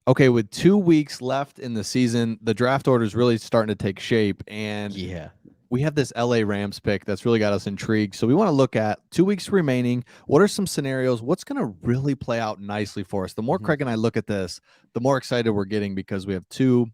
Okay, with 2 weeks left in the season, the draft order is really starting to take shape, and Yeah. we have this LA Rams pick that's really got us intrigued. So we want to look at 2 weeks remaining. What are some scenarios? What's going to really play out nicely for us? The more Mhm. Craig and I look at this, the more excited we're getting because we have two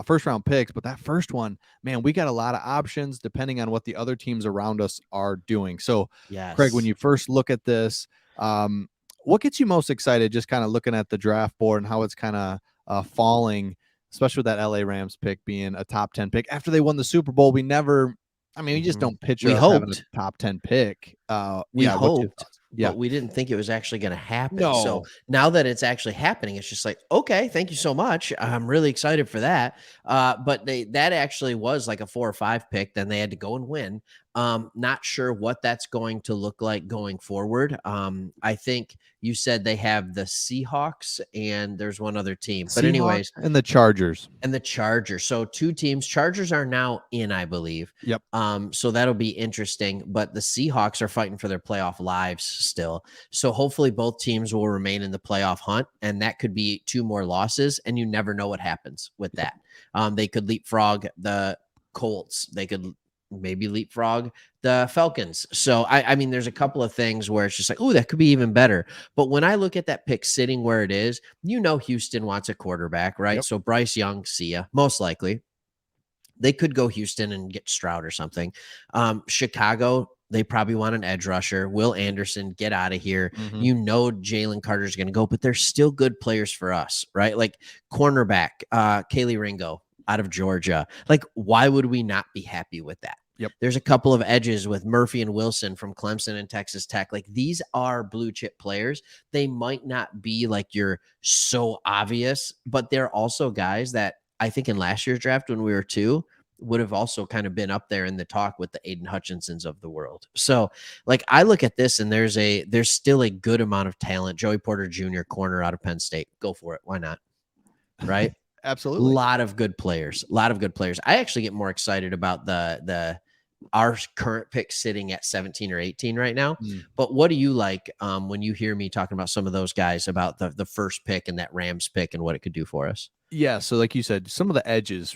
first round picks. But that first one, man, we got a lot of options depending on what the other teams around us are doing. So, Craig, when Yes. you first look at this, um, what gets you most excited just kind of looking at the draft board and how it's kind of falling, especially with that LA Rams pick being a top 10 pick after they won the Super Bowl? We just Mhm. don't picture We us having hoped. a top 10 pick. We What's your hoped, thoughts? Yeah. but we didn't think it was actually going to happen. So No. now that it's actually happening, it's just like, okay, thank you so much. I'm really excited for that. But that actually was like a 4 or 5 pick. Then they had to go and win. Not sure what that's going to look like going forward. I think you said they have the Seahawks and there's one other team. But Seahawks anyways, and the Chargers. and the Chargers. So 2 teams. Chargers are now in, I believe. Yep. So that'll be interesting. But the Seahawks are fighting for their playoff lives still. So hopefully both teams will remain in the playoff hunt, and that could be 2 more losses, and you never know what happens with Yep. that. They could leapfrog the Colts. They could maybe leapfrog the Falcons. So I mean, there's a couple of things where it's just like, oh, that could be even better. But when I look at that pick sitting where it is, Houston wants a quarterback, right? Yep. So Bryce Young, see ya, most likely. They could go Houston and get Stroud or something. Chicago, they probably want an edge rusher. Will Anderson, get out of here. Mm-hmm. Jalen Carter's going to go, but they're still good players for us, right? Like cornerback, Kaylee Ringo out of Georgia. Like, why would we not be happy with that? Yep. There's a couple of edges with Murphy and Wilson from Clemson and Texas Tech. Like, these are blue chip players. They might not be like you're so obvious, but they're also guys that I think in last year's draft when we were 2 would have also kind of been up there in the talk with the Aiden Hutchinsons of the world. So, like, I look at this and there's still a good amount of talent. Joey Porter Jr., corner out of Penn State. Go for it. Why not? Right? Absolutely. Lot of good players. A lot of good players. I actually get more excited about the our current pick sitting at 17 or 18 right now. Mm. But what do you like when you hear me talking about some of those guys about the first pick and that Rams pick and what it could do for us? Yeah. So, like you said, some of the edges,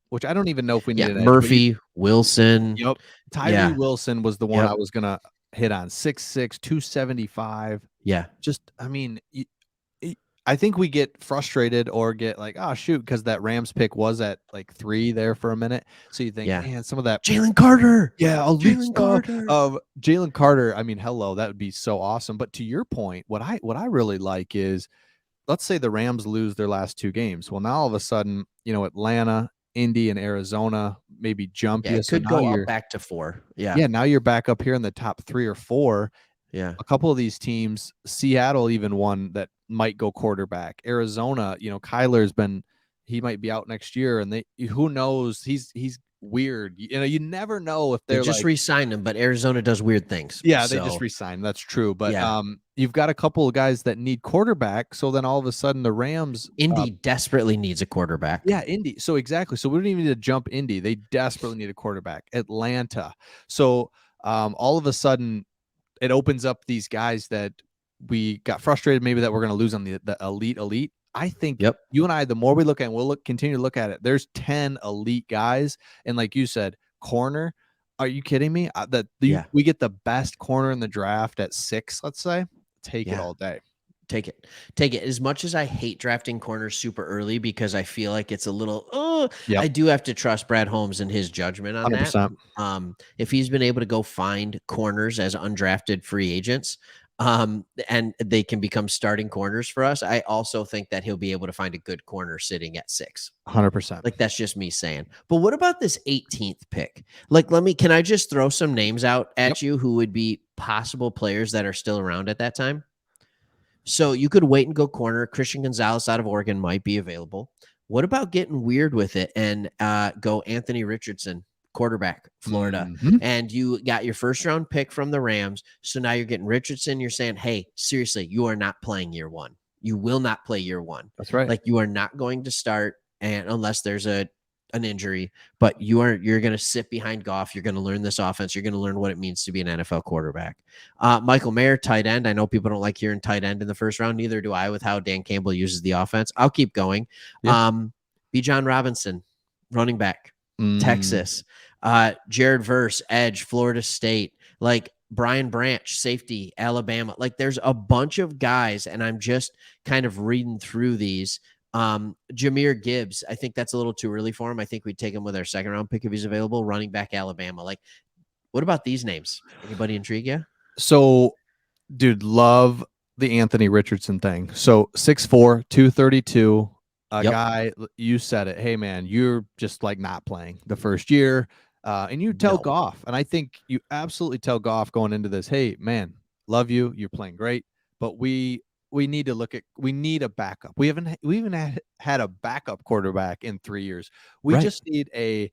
which I don't even know if we need Yeah, an edge, but Murphy, Wilson. yep. Tyree Yeah, Wilson was the one I yep, was going to hit on 6'6, 275. yeah. Just, I mean, I think we get frustrated or get like, oh shoot, because that Rams pick was at like 3 there for a minute. So you think, Yeah. man, some of that, Jalen Carter. yeah, elite Jalen stuff Carter. of Jalen Carter. I mean, hello, that would be so awesome. But to your point, what I really like is, let's say the Rams lose their last 2 games. Well, now all of a sudden, Atlanta, Indy, and Arizona maybe jump Yeah, you. it So could now go up you're, back to 4. Yeah. yeah, now you're back up here in the top 3 or 4. Yeah. A couple of these teams, Seattle even one that might go quarterback. Arizona, Kyler's been, he might be out next year, and who knows? He's weird. You never know if They they're just like, re-signed him, but Arizona does weird things. yeah, they just So, resigned. That's true, but yeah. you've got a couple of guys that need quarterback. So then all of a sudden the Rams, Indy desperately needs a quarterback. yeah, Indy. So exactly. So we don't even need to jump Indy. They desperately need a quarterback. Atlanta. So all of a sudden it opens up these guys that we got frustrated maybe that we're going to lose on the elite. I think Yep. you and I, the more we look at it, and we'll continue to look at it, there's 10 elite guys. And like you said, corner, are you kidding me? Yeah. We get the best corner in the draft at 6, let's say. Take it Yeah. all day. Take it. Take it. As much as I hate drafting corners super early because I feel like it's a little, Yep. I do have to trust Brad Holmes and his judgment on that. 100%. If he's been able to go find corners as undrafted free agents, and they can become starting corners for us, I also think that he'll be able to find a good corner sitting at 6. 100%. Like, that's just me saying. But what about this 18th pick? Like, can I just throw some names out Yep. at you who would be possible players that are still around at that time? So you could wait and go corner. Christian Gonzalez out of Oregon might be available. What about getting weird with it and go Anthony Richardson, quarterback, Florida? Mm-hmm. And you got your first round pick from the Rams. So now you're getting Richardson. You're saying, hey, seriously, you are not playing year 1. You will not play year 1. That's right. Like, you are not going to start, and unless there's a an injury, but you're going to sit behind Goff. You're going to learn this offense. You're going to learn what it means to be an NFL quarterback. Michael Mayer, tight end. I know people don't like hearing tight end in the first round. Neither do I with how Dan Campbell uses the offense. I'll keep going. Yeah. Bijan Robinson, running back, Mm, Texas. Jared Verse, edge, Florida State. Like Brian Branch, safety, Alabama. Like there's a bunch of guys, and I'm just kind of reading through these. Jahmyr Gibbs, I think that's a little too early for him. I think we'd take him with our second round pick if he's available. Running back, Alabama. Like, what about these names? Anybody intrigue you? so, dude, love the Anthony Richardson thing. So 6'4", 232, a Yep. guy, you said it. Hey, man, you're just like not playing the first year. And you tell No. Goff, and I think you absolutely tell Goff going into this, hey, man, love you. You're playing great, but we need to we need a backup. We even had a backup quarterback in 3 years. We Right. just need a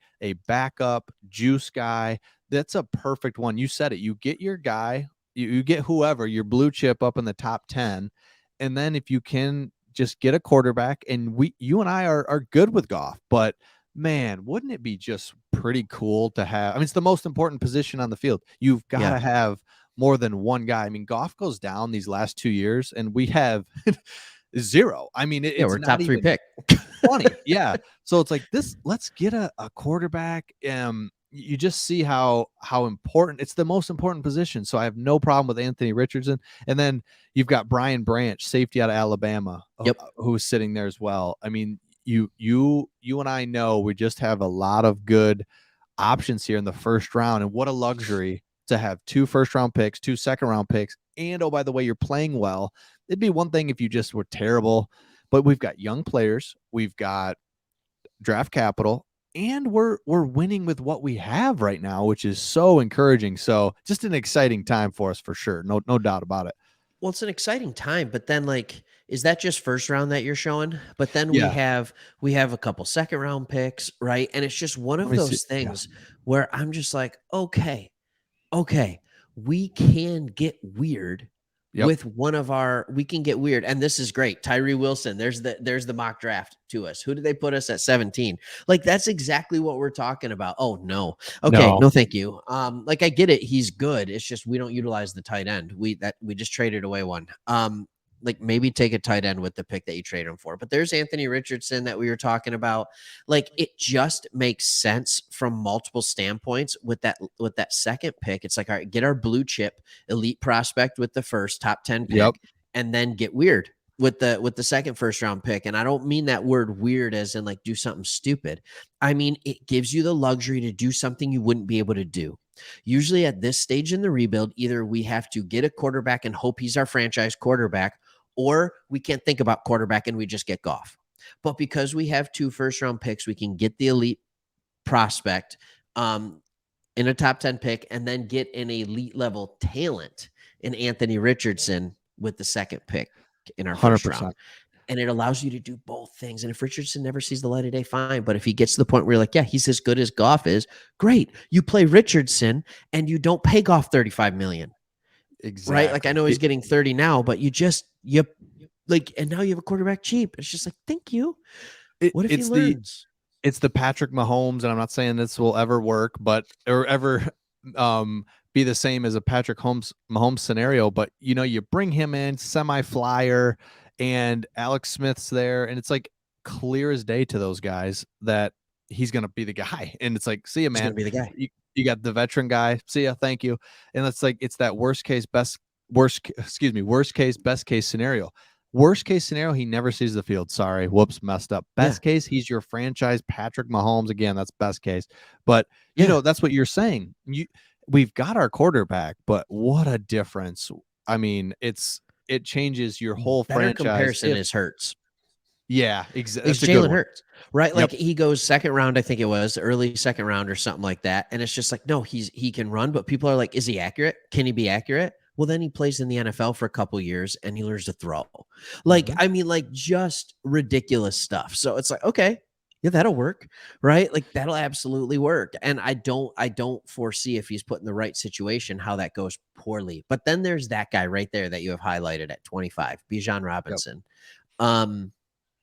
backup juice guy. That's a perfect one. You said it. You get your guy, you get whoever, your blue chip up in the top 10, and then if you can just get a quarterback, and you and I are good with Goff, but man, wouldn't it be just pretty cool to have? I mean, it's the most important position on the field. You've got Yeah. to have more than one guy. I mean, Goff goes down these last 2 years, and we have zero. I mean, Yeah. it's We're not top three even pick. funny. Yeah. So it's like this. Let's get a quarterback. You just see how important it's the most important position. So I have no problem with Anthony Richardson. And then you've got Brian Branch, safety out of Alabama, Yep. who's sitting there as well. I mean, you and I know we just have a lot of good options here in the first round, and what a luxury to have 2 first round picks, 2 second round picks, and oh by the way, you're playing well. It'd be one thing if you just were terrible, but we've got young players, we've got draft capital, and we're winning with what we have right now, which is so encouraging. So just an exciting time for us for sure. No doubt about it. Well, it's an exciting time, but then like, is that just first round that you're showing? But then Yeah. we have a couple second round picks, right? And it's just one Let of me see. those Yeah. things where I'm just like, okay, we can get weird Yep. with we can get weird. And this is great. Tyree Wilson, there's the mock draft to us. Who did they put us at 17? Like that's exactly what we're talking about. Oh no. Okay, No. no thank you. Like I get it, he's good. It's just we don't utilize the tight end. We just traded away one. Like maybe take a tight end with the pick that you trade him for. But there's Anthony Richardson that we were talking about. Like it just makes sense from multiple standpoints with that second pick. It's like, all right, get our blue chip elite prospect with the first top 10 Yep. pick, and then get weird with the second first round pick. And I don't mean that word weird as in like do something stupid. I mean it gives you the luxury to do something you wouldn't be able to do. Usually at this stage in the rebuild, either we have to get a quarterback and hope he's our franchise quarterback, or we can't think about quarterback and we just get Goff. But because we have 2 first round picks, we can get the elite prospect in a top 10 pick and then get an elite level talent in Anthony Richardson with the second pick in our first round. 100%. And it allows you to do both things. And if Richardson never sees the light of day, fine. But if he gets to the point where you're like, yeah, he's as good as Goff is, great. You play Richardson and you don't pay Goff 35 million. Right? Like I Exactly. know he's getting 30 now, but you like, and now you have a quarterback cheap. It's just like, thank you. What if he It's the learns? it's the Patrick Mahomes, and I'm not saying this will ever work, but or ever be the same as a Patrick Mahomes scenario. But you bring him in semi flyer, and Alex Smith's there, and it's like clear as day to those guys that he's gonna be the guy. And it's like, see ya, He's going man. to be the guy. You got the veteran guy. See ya, thank you. And it's like it's that worst case, best case scenario. Worst case scenario, he never sees the field. Sorry. Whoops, messed up. Yeah. Best case, he's your franchise Patrick Mahomes. Again, that's best case. But Yeah. that's what you're saying. We've got our quarterback, but what a difference. I mean, it changes your whole Better franchise comparison if is Hurts. yeah, It's that's a good Jalen one. Hurts, right? Like Yep. he goes second round, I think it was early second round or something like that. And it's just like, no, he can run, but people are like, is he accurate? Can he be accurate? Well, then he plays in the NFL for a couple years and he learns to throw. Like, Mhm. I mean, like just ridiculous stuff. So it's like, okay, yeah, that'll work, right? Like that'll absolutely work. And I don't foresee if he's put in the right situation how that goes poorly. But then there's that guy right there that you have highlighted at 25, Bijan Yep. Robinson. Um,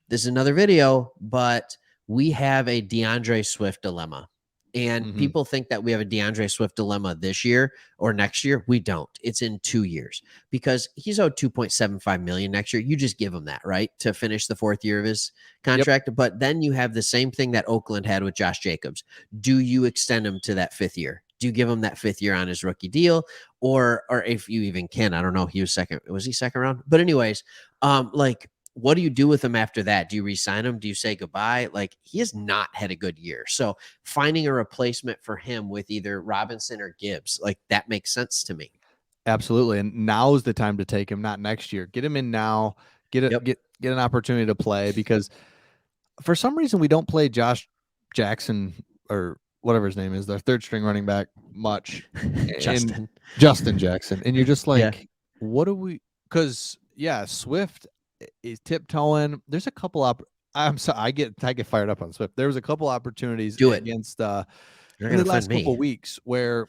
this is another video, but we have a DeAndre Swift dilemma. And Mhm. people think that we have a DeAndre Swift dilemma this year or next year. We don't. It's in 2 years because he's owed 2.75 million next year. You just give him that, right? To finish the 4th year of his Yep. contract. But then you have the same thing that Oakland had with Josh Jacobs. Do you extend him to that 5th year? Do you give him that 5th year on his rookie deal? Or if you even can, I don't know. He was second. Was he second round? But anyways, like what do you do with him after that? Do you re-sign him? Do you say goodbye? Like he has not had a good year. So finding a replacement for him with either Robinson or Gibbs, like that makes sense to me. Absolutely. And now is the time to take him, not next year. Get him in now. Yep. Get an opportunity to play because for some reason we don't play Josh Jackson or whatever his name is, their third string running back much. And Justin. Justin Jackson. And you're just Yeah. like, what do we because yeah, Swift is tiptoeing. There's a couple I'm sorry, I get fired up on Swift. There was a couple opportunities Do it. against You're in gonna the offend last couple me. weeks where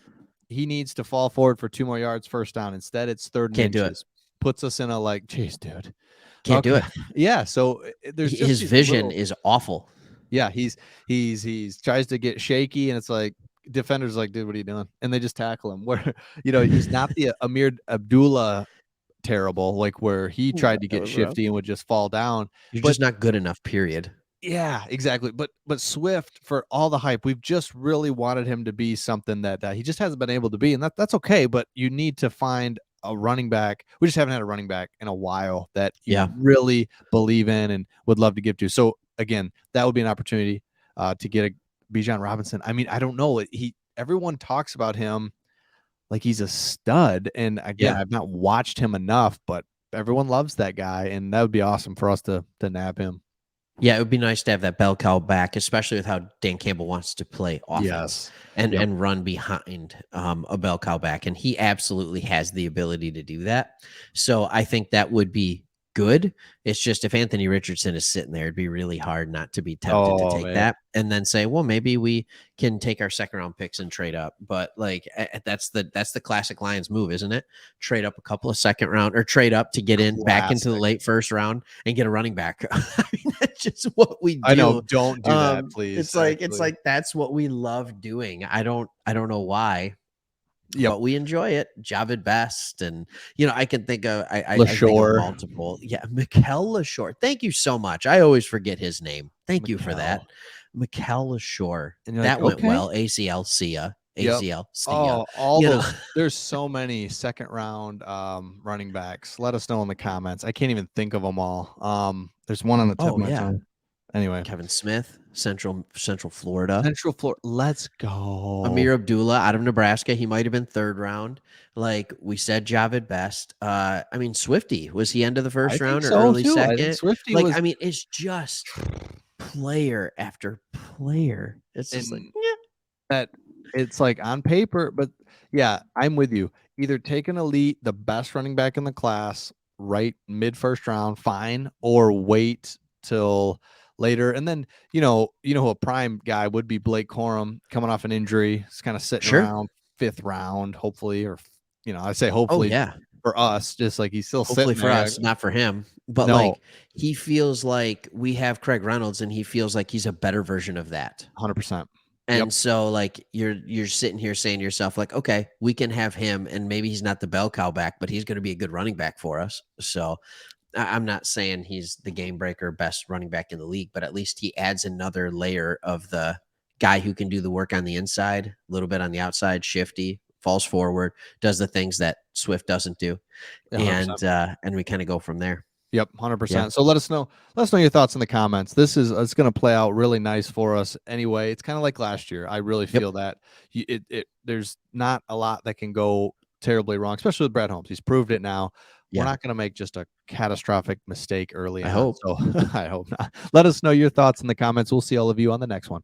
he needs to fall forward for 2 more yards first down. Instead, it's 3rd and Can't do it. inches. Puts us in a like, geez, dude. Can't do Okay. it. Yeah. So there's just His these vision little is awful. yeah, he's tries to get shaky and it's like defenders like, dude, what are you doing? And they just tackle him. Where he's not the Amir Abdullah terrible, like where he No, tried to get bro. shifty and would just fall down. You're But just not good enough, period. yeah, exactly. But Swift, for all the hype, we've just really wanted him to be something that he just hasn't been able to be, and that's okay. But you need to find a running back. We just haven't had a running back in a while that you Yeah. really believe in and would love to give to. So again, that would be an opportunity to get a Bijan Robinson. I mean, I don't know. Everyone talks about him like he's a stud, and again, Yeah. I've not watched him enough, but everyone loves that guy, and that would be awesome for us to nab him. Yeah, it would be nice to have that bell cow back, especially with how Dan Campbell wants to play offense Yes. and Yep. and run behind a bell cow back, and he absolutely has the ability to do that. So I think that would be good. It's just if Anthony Richardson is sitting there, it'd be really hard not to be tempted to Oh take man. that and then say, well, maybe we can take our 2nd round picks and trade up. But like that's the classic Lions move, isn't it? Trade up a couple of 2nd round or trade up to get in back into the Classic. late 1st round and get a running back. I mean, that's just what we I know. do. Don't do that, It's please. like that's what we love doing. I don't know why, Yep. but we enjoy it. Javid Best, and I can think of I think of LaShore. multiple. Yeah, Mikel LaShore. Thank you so much. I always forget his name. Thank you for that, Mikel. Mikel LaShore. And you're like, That went okay. well. ACL, see ya. Yep. ACL, see ya. Oh, all You know. those. There's so many 2nd round running backs. Let us know in the comments. I can't even think of them all. There's one on the tip of Oh my yeah, tongue. Anyway, Kevin Smith, Central Florida. Central Florida. Let's go. Amir Abdullah out of Nebraska. He might have been 3rd round. Like we said, Javid Best. I mean, Swifty. Was he end of the I 1st think round or so early too. I think 2nd? Swifty Like, was I mean, it's just player after player. It's just like, in yeah. that it's like on paper, but yeah, I'm with you. Either take an elite, the best running back in the class, right mid 1st round, fine, or wait till later. And then who a prime guy would be Blake Corum coming off an injury. It's kind of sitting Sure. around 5th round, hopefully, or I say Oh, hopefully yeah. for us, just like he's still Hopefully sitting for there. us, not for him. But No, like, he feels like we have Craig Reynolds and he feels like he's a better version of that. 100%. Yep. And so like you're sitting here saying to yourself, like, okay, we can have him, and maybe he's not the bell cow back, but he's going to be a good running back for us. So I'm not saying he's the game breaker, best running back in the league, but at least he adds another layer of the guy who can do the work on the inside, a little bit on the outside, shifty, falls forward, does the things that Swift doesn't do, 100%. and we kind of go from there. Yep, Yeah. 100%. So let us know your thoughts in the comments. It's going to play out really nice for us anyway. It's kind of like last year. I really Yep. feel that there's not a lot that can go terribly wrong, especially with Brett Holmes. He's proved it now. We're Yeah. not going to make just a catastrophic mistake early I on. hope. So I hope not. Let us know your thoughts in the comments. We'll see all of you on the next one.